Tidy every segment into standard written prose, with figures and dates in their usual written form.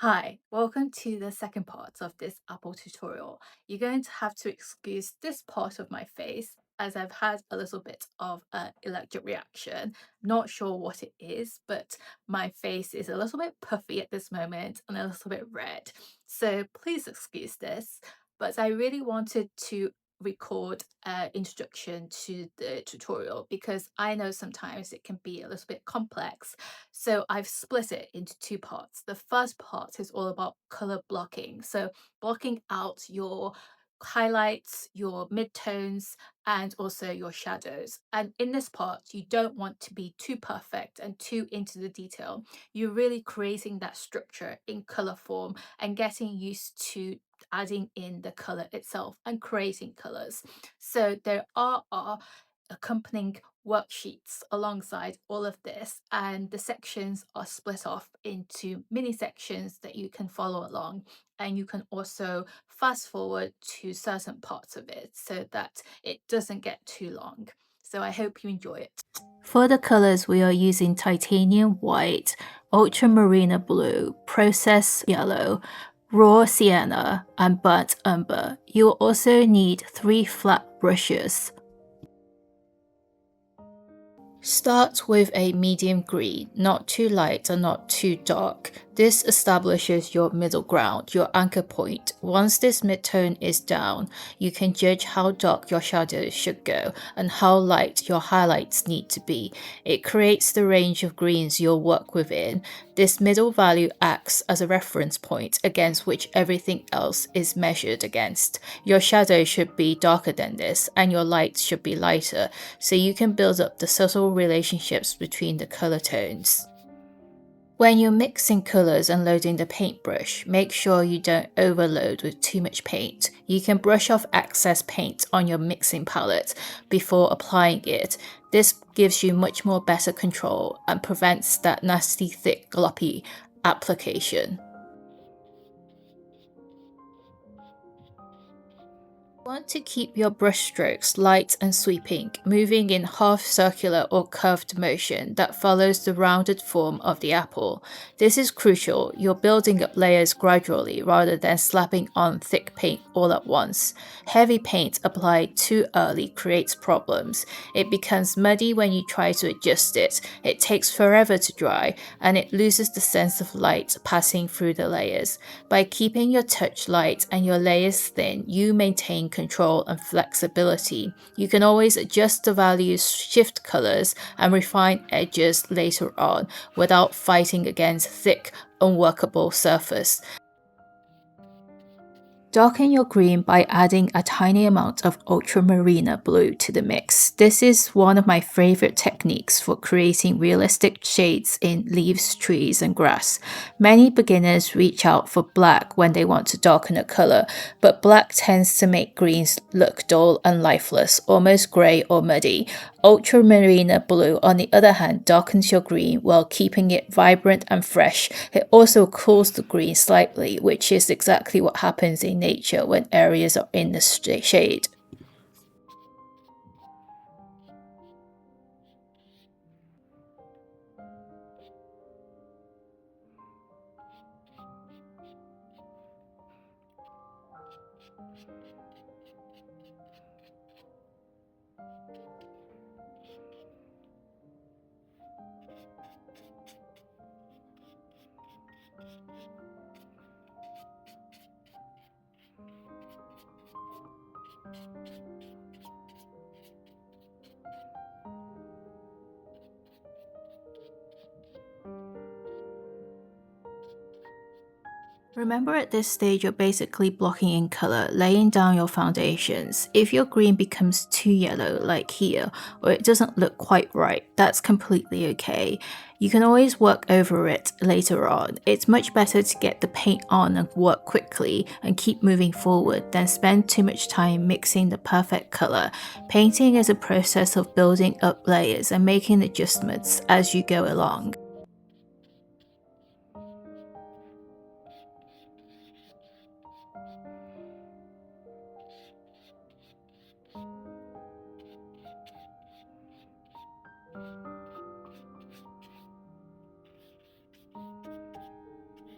Hi, welcome to the second part of this Apple tutorial. You're going to have to excuse this part of my face as I've had a little bit of an electric reaction. Not sure what it is, but my face is a little bit puffy at this moment and a little bit red. So please excuse this, but I really wanted to record an introduction to the tutorial because I know sometimes it can be a little bit complex, so I've split it into two parts. The first part is all about color blocking. So blocking out your highlights, your midtones, and also your shadows. And in this part, you don't want to be too perfect and too into the detail. You're really creating that structure in color form and getting used to adding in the color itself and creating colors. So there are accompanying worksheets alongside all of this, and the sections are split off into mini sections that you can follow along, and you can also fast forward to certain parts of it so that it doesn't get too long. So I hope you enjoy it. For the colors, we are using titanium white, ultramarine blue, processed yellow, raw sienna, and burnt umber. You will also need 3 flat brushes. Start with a medium green, not too light and not too dark. This establishes your middle ground, your anchor point. Once this midtone is down, you can judge how dark your shadows should go and how light your highlights need to be. It creates the range of greens you'll work within. This middle value acts as a reference point against which everything else is measured against. Your shadow should be darker than this, and your light should be lighter, so you can build up the subtle relationships between the color tones. When you're mixing colors and loading the paintbrush, make sure you don't overload with too much paint. You can brush off excess paint on your mixing palette before applying it. This gives you much more better control and prevents that nasty thick gloppy application. Want to keep your brushstrokes light and sweeping, moving in half circular or curved motion that follows the rounded form of the apple. This is crucial. You're building up layers gradually rather than slapping on thick paint all at once. Heavy paint applied too early creates problems. It becomes muddy when you try to adjust it. It takes forever to dry, and it loses the sense of light passing through the layers. By keeping your touch light and your layers thin, you maintain control and flexibility. You can always adjust the values, shift colors, and refine edges later on without fighting against thick, unworkable surface. Darken your green by adding a tiny amount of ultramarine blue to the mix. This is one of my favorite techniques for creating realistic shades in leaves, trees, and grass. Many beginners reach out for black when they want to darken a color, but black tends to make greens look dull and lifeless, almost grey or muddy. Ultramarine blue, on the other hand, darkens your green while keeping it vibrant and fresh. It also cools the green slightly, which is exactly what happens in nature when areas are in the shade. Remember, at this stage you're basically blocking in color, laying down your foundations. If your green becomes too yellow like here, or it doesn't look quite right, that's completely okay. You can always work over it later on. It's much better to get the paint on and work quickly and keep moving forward than spend too much time mixing the perfect color. Painting is a process of building up layers and making adjustments as you go along.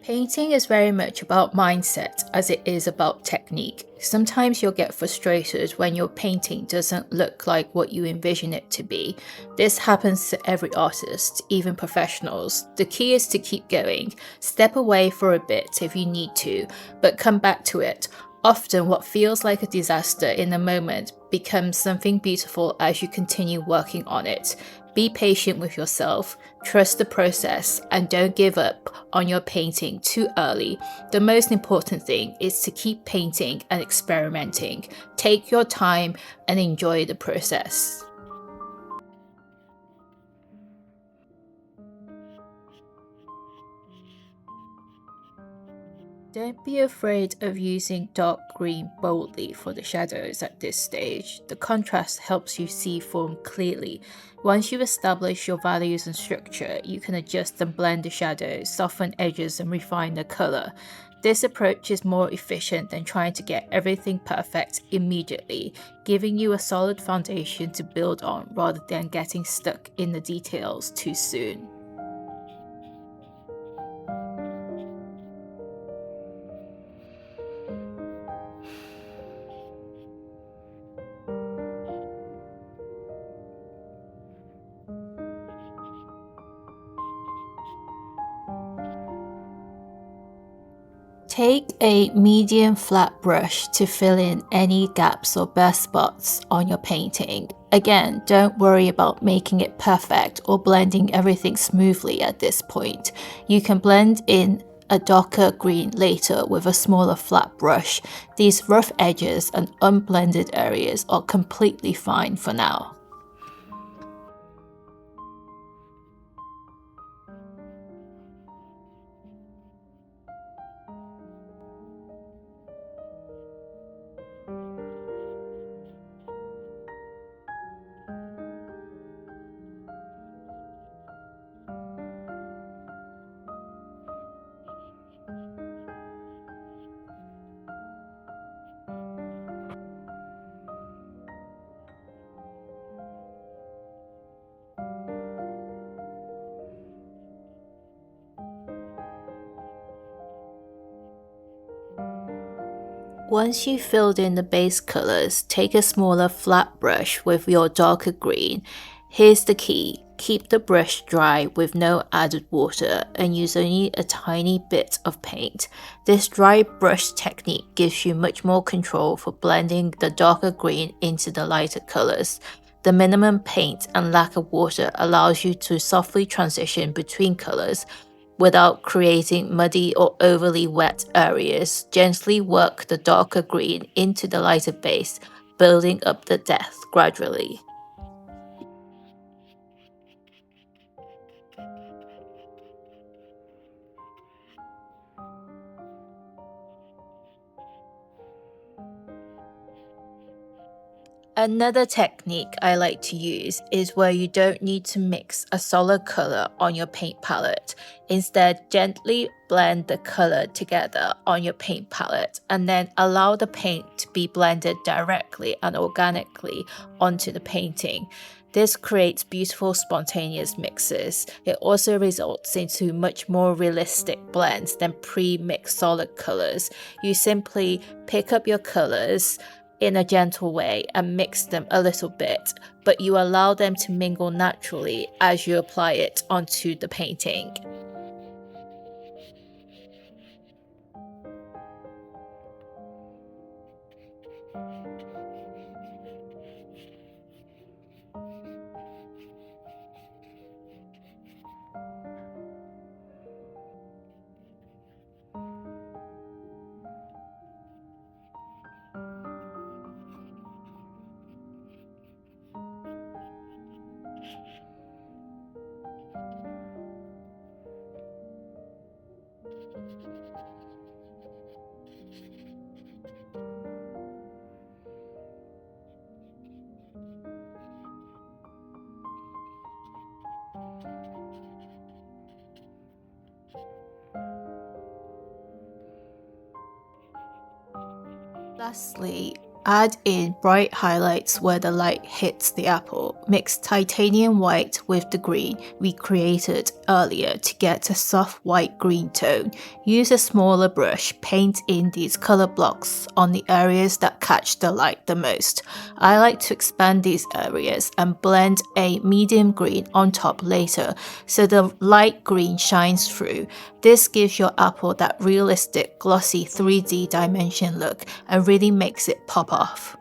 Painting is very much about mindset as it is about technique. Sometimes you'll get frustrated when your painting doesn't look like what you envision it to be. This happens to every artist, even professionals. The key is to keep going. Step away for a bit if you need to, but come back to it. Often, what feels like a disaster in the moment becomes something beautiful as you continue working on it. Be patient with yourself, trust the process, and don't give up on your painting too early. The most important thing is to keep painting and experimenting. Take your time and enjoy the process. Don't be afraid of using dark green boldly for the shadows at this stage. The contrast helps you see form clearly. Once you establish your values and structure, you can adjust and blend the shadows, soften edges, and refine the color. This approach is more efficient than trying to get everything perfect immediately, giving you a solid foundation to build on rather than getting stuck in the details too soon. Take a medium flat brush to fill in any gaps or bare spots on your painting. Again, don't worry about making it perfect or blending everything smoothly at this point. You can blend in a darker green later with a smaller flat brush. These rough edges and unblended areas are completely fine for now. Once you've filled in the base colors, take a smaller flat brush with your darker green. Here's the key. Keep the brush dry with no added water and use only a tiny bit of paint. This dry brush technique gives you much more control for blending the darker green into the lighter colors. The minimum paint and lack of water allows you to softly transition between colors without creating muddy or overly wet areas. Gently work the darker green into the lighter base, building up the depth gradually. Another technique I like to use is where you don't need to mix a solid color on your paint palette. Instead, gently blend the color together on your paint palette and then allow the paint to be blended directly and organically onto the painting. This creates beautiful spontaneous mixes. It also results into much more realistic blends than pre-mixed solid colors. You simply pick up your colors in a gentle way and mix them a little bit, but you allow them to mingle naturally as you apply it onto the painting. Lastly, Add in bright highlights where the light hits the apple. Mix titanium white with the green we created earlier to get a soft white-green tone. Use a smaller brush, paint in these color blocks on the areas that catch the light the most. I like to expand these areas and blend a medium green on top later so the light green shines through. This gives your apple that realistic glossy 3D dimension look and really makes it pop off.